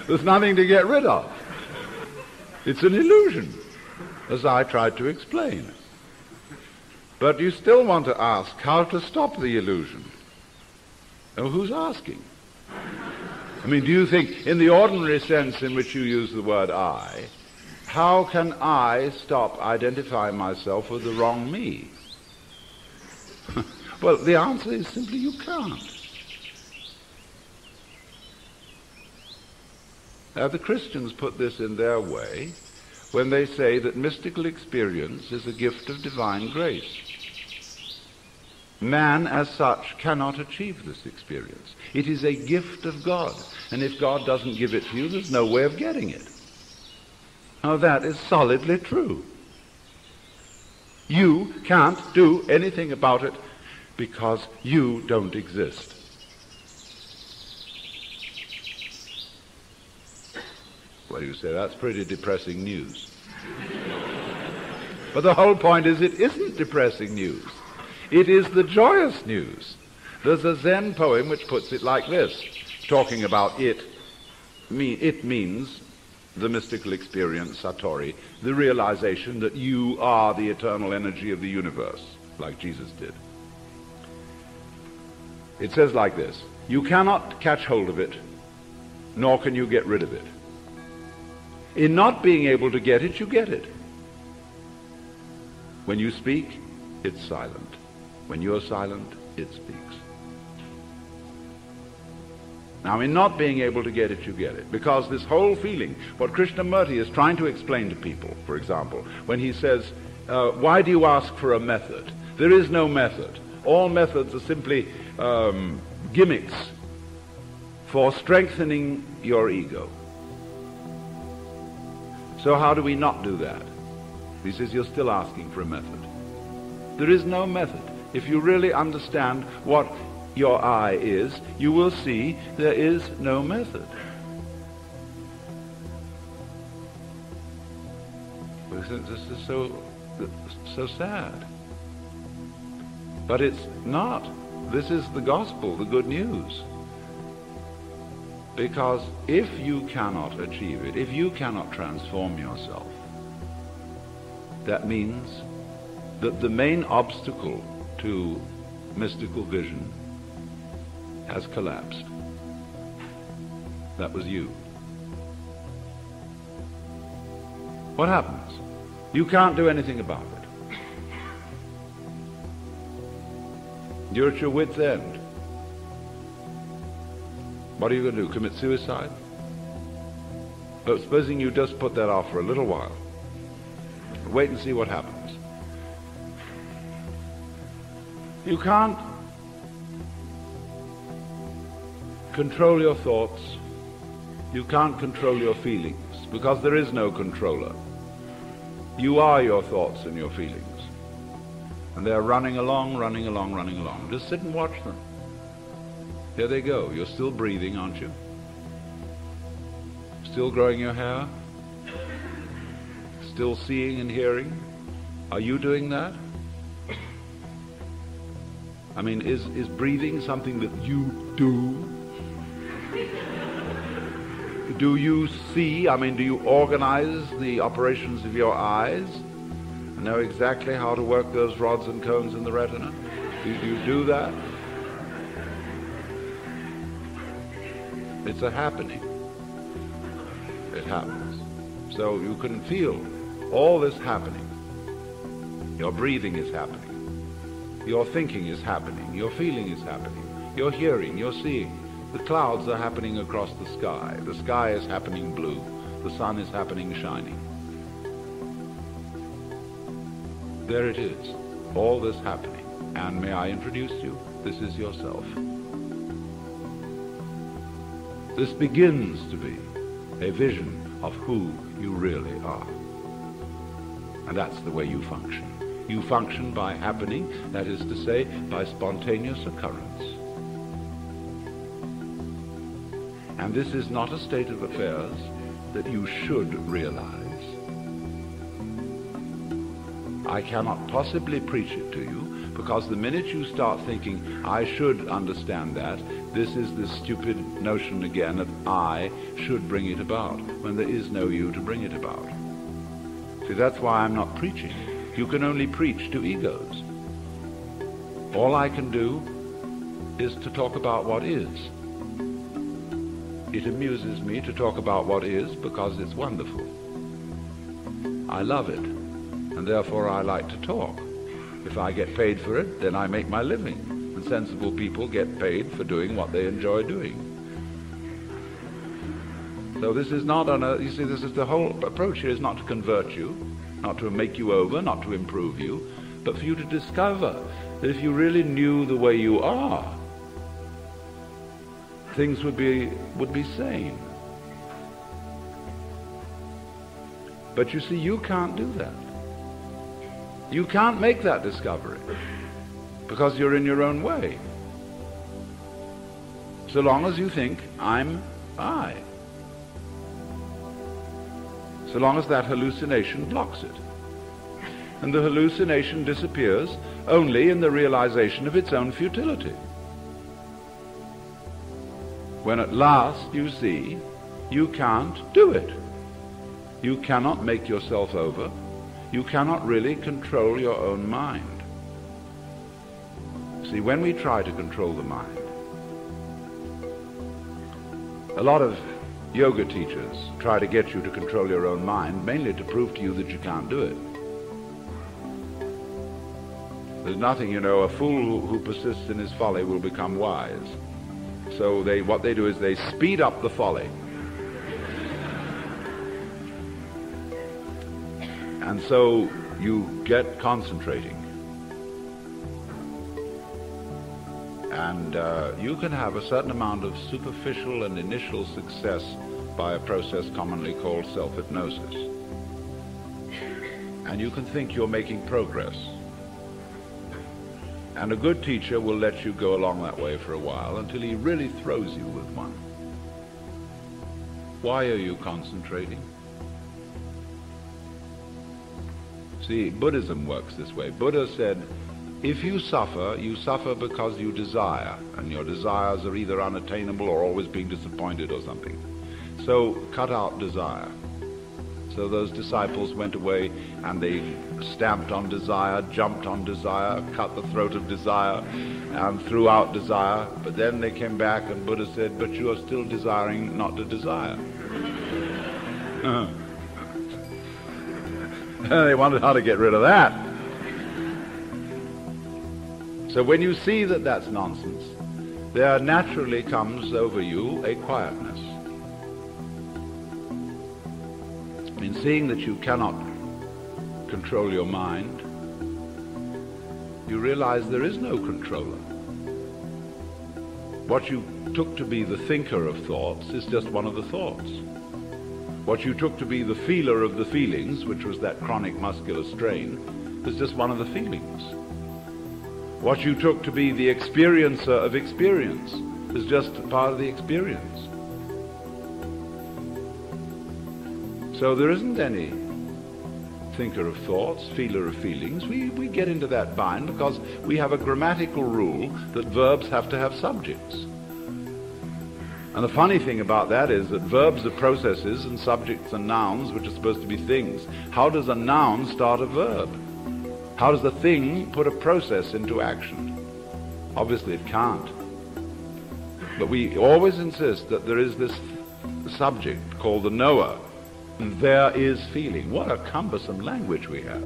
There's nothing to get rid of. It's an illusion, as I tried to explain. But you still want to ask how to stop the illusion. Now, who's asking? I mean, do you think, in the ordinary sense in which you use the word I, how can I stop identifying myself with the wrong me? Well, the answer is simply you can't. Now, the Christians put this in their way when they say that mystical experience is a gift of divine grace. Man, as such, cannot achieve this experience. It is a gift of God, and if God doesn't give it to you, there's no way of getting it. Now, that is solidly true. You can't do anything about it because you don't exist. Well, you say, that's pretty depressing news. But the whole point is it isn't depressing news. It is the joyous news. There's a Zen poem which puts it like this, talking about it. It means the mystical experience, satori, the realization that you are the eternal energy of the universe, like Jesus did. It says like this: you cannot catch hold of it, nor can you get rid of it. In not being able to get it, you get it. When you speak, it's silent. When you're silent, it speaks. Now, in not being able to get it, you get it. Because this whole feeling, what Krishnamurti is trying to explain to people, for example, when he says, why do you ask for a method? There is no method. All methods are simply gimmicks for strengthening your ego. So how do we not do that? He says, you're still asking for a method. There is no method. If you really understand what your I is, you will see there is no method. This is so sad. But it's not. This is the gospel, the good news. Because if you cannot achieve it, if you cannot transform yourself, that means that the main obstacle to mystical vision has collapsed. That was you. What happens? You can't do anything about it. You're at your wit's end. What are you going to do? Commit suicide? But supposing you just put that off for a little while. Wait and see what happens. You can't control your thoughts. You can't control your feelings, because there is no controller. You are your thoughts and your feelings. And they're running along, running along, running along. Just sit and watch them. Here they go. You're still breathing, aren't you? Still growing your hair? Still seeing and hearing? Are you doing that? I mean, is breathing something that you do? Do you see? I mean, do you organize the operations of your eyes? Know exactly how to work those rods and cones in the retina? Do you do that? It's a happening. It happens. So you can feel all this happening. Your breathing is happening. Your thinking is happening. Your feeling is happening. Your hearing, your seeing. The clouds are happening across the sky. The sky is happening blue. The sun is happening shining. There it is. All this happening. And may I introduce you? This is yourself. This begins to be a vision of who you really are. And that's the way you function. You function by happening, that is to say, by spontaneous occurrence. And this is not a state of affairs that you should realize. I cannot possibly preach it to you, because the minute you start thinking, I should understand that, This is this stupid notion again that I should bring it about, when there is no you to bring it about. See, that's why I'm not preaching. You can only preach to egos. All I can do is to talk about what is. It amuses me to talk about what is because it's wonderful. I love it, and therefore I like to talk. If I get paid for it, then I make my living. And sensible people get paid for doing what they enjoy doing. So this is not you see, this is the whole approach here is not to convert you, not to make you over, not to improve you, but for you to discover that if you really knew the way you are, things would be sane. But you see, you can't do that. You can't make that discovery because you're in your own way. So long as you think, I'm I. So long as that hallucination blocks it. And the hallucination disappears only in the realization of its own futility. When at last you see you can't do it. You cannot make yourself over. You cannot really control your own mind. See, when we try to control the mind, a lot of yoga teachers try to get you to control your own mind, mainly to prove to you that you can't do it. There's nothing, a fool who persists in his folly will become wise. So what they do is they speed up the folly. And so you get concentrating. And you can have a certain amount of superficial and initial success by a process commonly called self-hypnosis. And you can think you're making progress. And a good teacher will let you go along that way for a while until he really throws you with one. Why are you concentrating? See, Buddhism works this way. Buddha said, if you suffer because you desire, and your desires are either unattainable or always being disappointed or something. So cut out desire. So those disciples went away and they stamped on desire, jumped on desire, cut the throat of desire, and threw out desire. But then they came back and Buddha said, but you are still desiring not to desire. They wondered how to get rid of that. So when you see that that's nonsense, there naturally comes over you a quietness. In seeing that you cannot control your mind, you realize there is no controller. What you took to be the thinker of thoughts is just one of the thoughts. What you took to be the feeler of the feelings, which was that chronic muscular strain, is just one of the feelings. What you took to be the experiencer of experience is just part of the experience. So there isn't any thinker of thoughts, feeler of feelings. We get into that bind because we have a grammatical rule that verbs have to have subjects. And the funny thing about that is that verbs are processes and subjects are nouns, which are supposed to be things. How does a noun start a verb? How does the thing put a process into action? Obviously it can't. But we always insist that there is this subject called the knower. And there is feeling. What a cumbersome language we have.